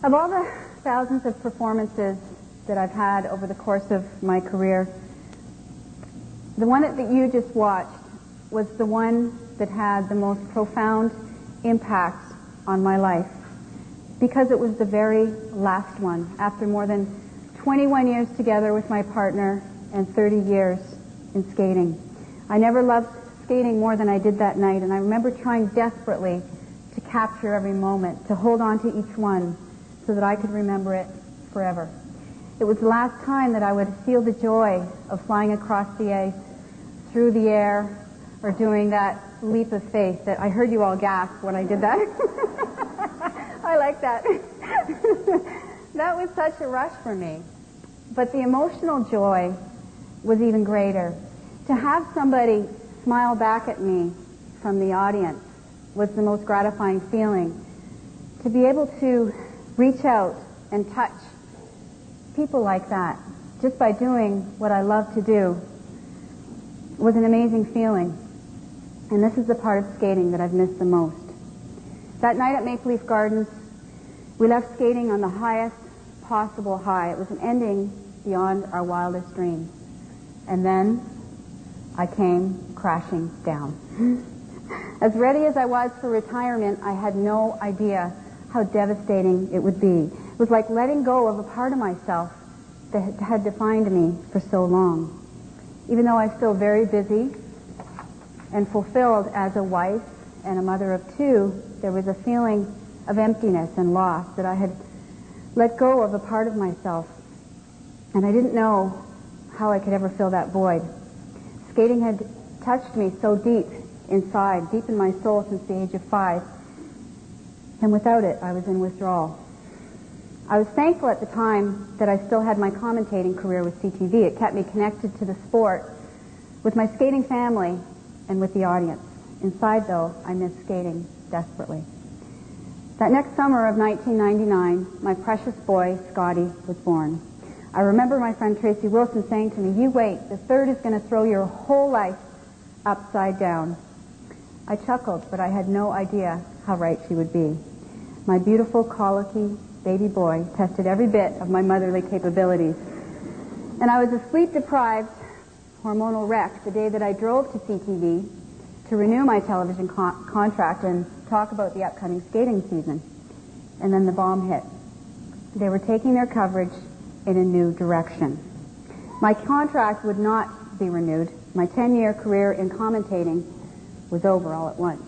Of all the thousands of performances that I've had over the course of my career, the one that you just watched was the one that had the most profound impact on my life, because it was the very last one, after more than 21 years together with my partner and 30 years in skating. I never loved skating more than I did that night, and I remember trying desperately to capture every moment, to hold on to each one so that I could remember it forever. It was the last time that I would feel the joy of flying across the ice, through the air, or doing that leap of faith that I heard you all gasp when I did that. I like that. That was such a rush for me. But the emotional joy was even greater. To have somebody smile back at me from the audience was the most gratifying feeling. To be able to reach out and touch people like that, just by doing what I love to do, was an amazing feeling. And this is the part of skating that I've missed the most. That night at Maple Leaf Gardens, we left skating on the highest possible high. It was an ending beyond our wildest dreams. And then I came crashing down. As ready as I was for retirement, I had no idea how devastating it would be. It was like letting go of a part of myself that had defined me for so long. Even though I was still very busy and fulfilled as a wife and a mother of two, there was a feeling of emptiness and loss, that I had let go of a part of myself, and I didn't know how I could ever fill that void. Skating had touched me so deep inside, deep in my soul, since the age of 5, and without it, I was in withdrawal. I was thankful at the time that I still had my commentating career with CTV. It kept me connected to the sport, with my skating family, and with the audience. Inside, though, I missed skating desperately. That next summer of 1999, my precious boy, Scotty, was born. I remember my friend Tracy Wilson saying to me, "You wait, the third is going to throw your whole life upside down." I chuckled, but I had no idea how right she would be. My beautiful, colicky baby boy tested every bit of my motherly capabilities. And I was a sleep-deprived hormonal wreck the day that I drove to CTV to renew my television contract and talk about the upcoming skating season. And then the bomb hit. They were taking their coverage in a new direction. My contract would not be renewed. My 10-year career in commentating was over all at once.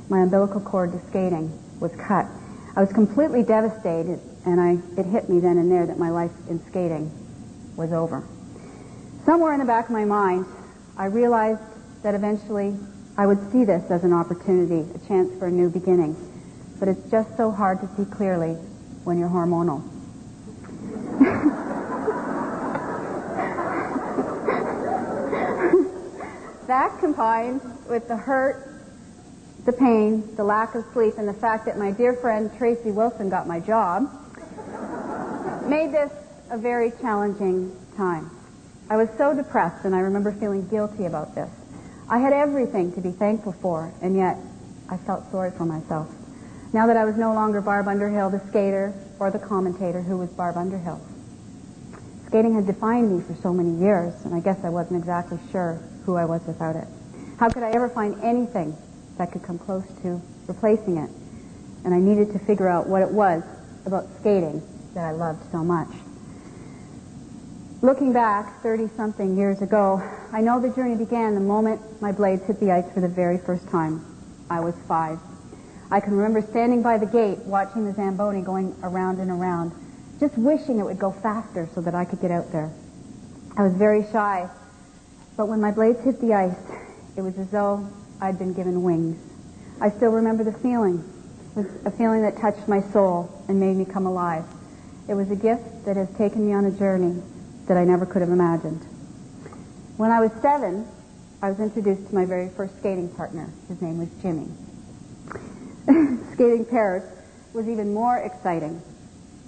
My umbilical cord to skating was cut. I was completely devastated, and it hit me then and there that my life in skating was over. Somewhere in the back of my mind, I realized that eventually I would see this as an opportunity, a chance for a new beginning. But it's just so hard to see clearly when you're hormonal. That, combined with the hurt, the pain, the lack of sleep, and the fact that my dear friend Tracy Wilson got my job, made this a very challenging time. I was so depressed, and I remember feeling guilty about this. I had everything to be thankful for, and yet I felt sorry for myself. Now that I was no longer Barb Underhill, the skater, or the commentator who was Barb Underhill. Skating had defined me for so many years, and I guess I wasn't exactly sure who I was without it. How could I ever find anything that could come close to replacing it? And I needed to figure out what it was about skating that I loved so much. Looking back 30-something years ago, I know the journey began the moment my blades hit the ice for the very first time. I was 5. I can remember standing by the gate watching the Zamboni going around and around, just wishing it would go faster so that I could get out there. I was very shy, but when my blades hit the ice, it was as though I'd been given wings. I still remember the feeling. It was a feeling that touched my soul and made me come alive. It was a gift that has taken me on a journey that I never could have imagined. When I was 7, I was introduced to my very first skating partner. His name was Jimmy. Skating pairs was even more exciting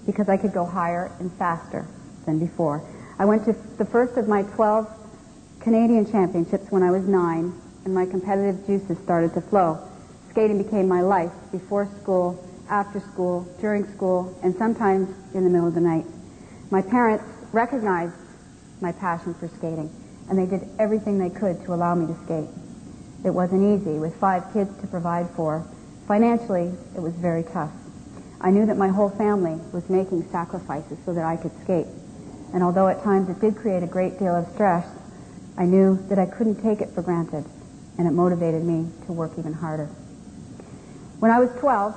because I could go higher and faster than before. I went to the first of my 12 Canadian championships when I was 9, and my competitive juices started to flow. Skating became my life before school, after school, during school, and sometimes in the middle of the night. My parents recognized my passion for skating, and they did everything they could to allow me to skate. It wasn't easy. With 5 kids to provide for, financially, it was very tough. I knew that my whole family was making sacrifices so that I could skate. And although at times it did create a great deal of stress, I knew that I couldn't take it for granted, and it motivated me to work even harder. When I was 12,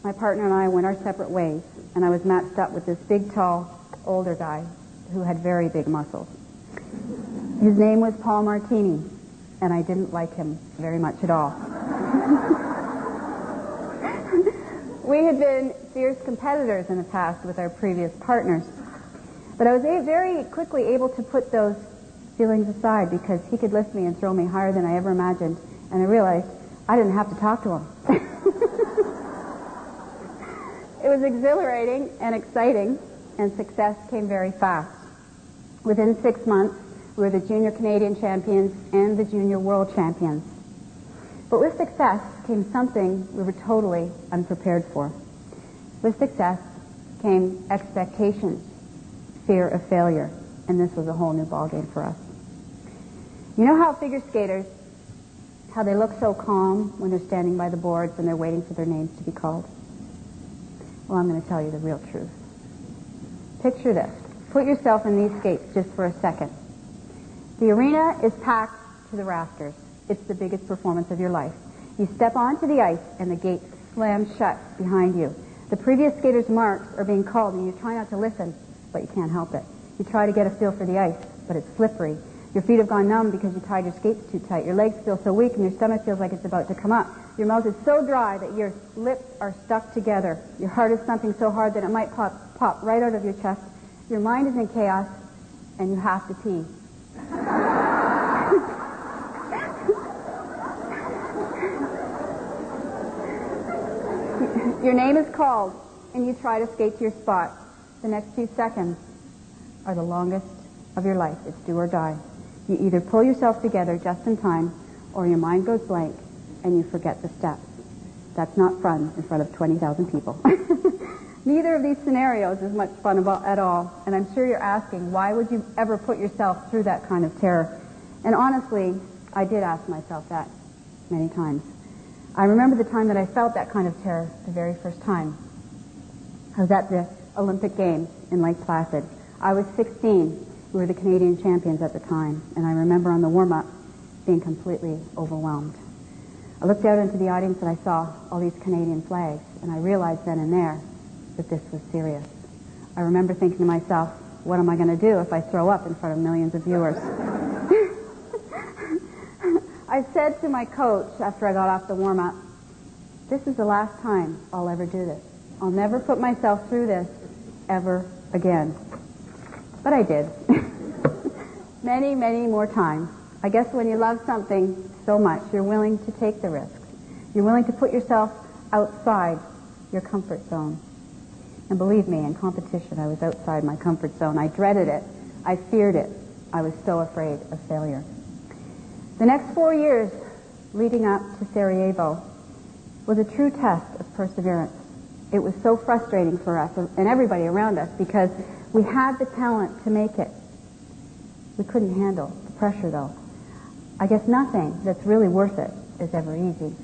my partner and I went our separate ways, and I was matched up with this big, tall, older guy who had very big muscles. His name was Paul Martini, and I didn't like him very much at all. We had been fierce competitors in the past with our previous partners, but I was very quickly able to put those feelings aside because he could lift me and throw me higher than I ever imagined, and I realized I didn't have to talk to him. It was exhilarating and exciting, and success came very fast. Within 6 months, we were the junior Canadian champions and the junior world champions. But with success came something we were totally unprepared for. With success came expectations, fear of failure, and this was a whole new ballgame for us. You know how figure skaters, how they look so calm when they're standing by the boards and they're waiting for their names to be called? Well, I'm going to tell you the real truth. Picture this. Put yourself in these skates just for a second. The arena is packed to the rafters. It's the biggest performance of your life. You step onto the ice and the gate slams shut behind you. The previous skater's marks are being called and you try not to listen, but you can't help it. You try to get a feel for the ice, but it's slippery. Your feet have gone numb because you tied your skates too tight. Your legs feel so weak and your stomach feels like it's about to come up. Your mouth is so dry that your lips are stuck together. Your heart is thumping so hard that it might pop right out of your chest. Your mind is in chaos and you have to pee. Your name is called, and you try to skate to your spot. The next few seconds are the longest of your life. It's do or die. You either pull yourself together just in time, or your mind goes blank, and you forget the steps. That's not fun in front of 20,000 people. Neither of these scenarios is much fun at all, and I'm sure you're asking, why would you ever put yourself through that kind of terror? And honestly, I did ask myself that many times. I remember the time that I felt that kind of terror the very first time. I was at the Olympic Games in Lake Placid. I was 16. We were the Canadian champions at the time, and I remember on the warm-up being completely overwhelmed. I looked out into the audience and I saw all these Canadian flags, and I realized then and there that this was serious. I remember thinking to myself, what am I going to do if I throw up in front of millions of viewers? I said to my coach after I got off the warm-up, this is the last time I'll ever do this. I'll never put myself through this ever again. But I did. Many, many more times. I guess when you love something so much, you're willing to take the risks. You're willing to put yourself outside your comfort zone. And believe me, in competition, I was outside my comfort zone. I dreaded it. I feared it. I was so afraid of failure. The next 4 years leading up to Sarajevo was a true test of perseverance. It was so frustrating for us and everybody around us because we had the talent to make it. We couldn't handle the pressure, though. I guess nothing that's really worth it is ever easy.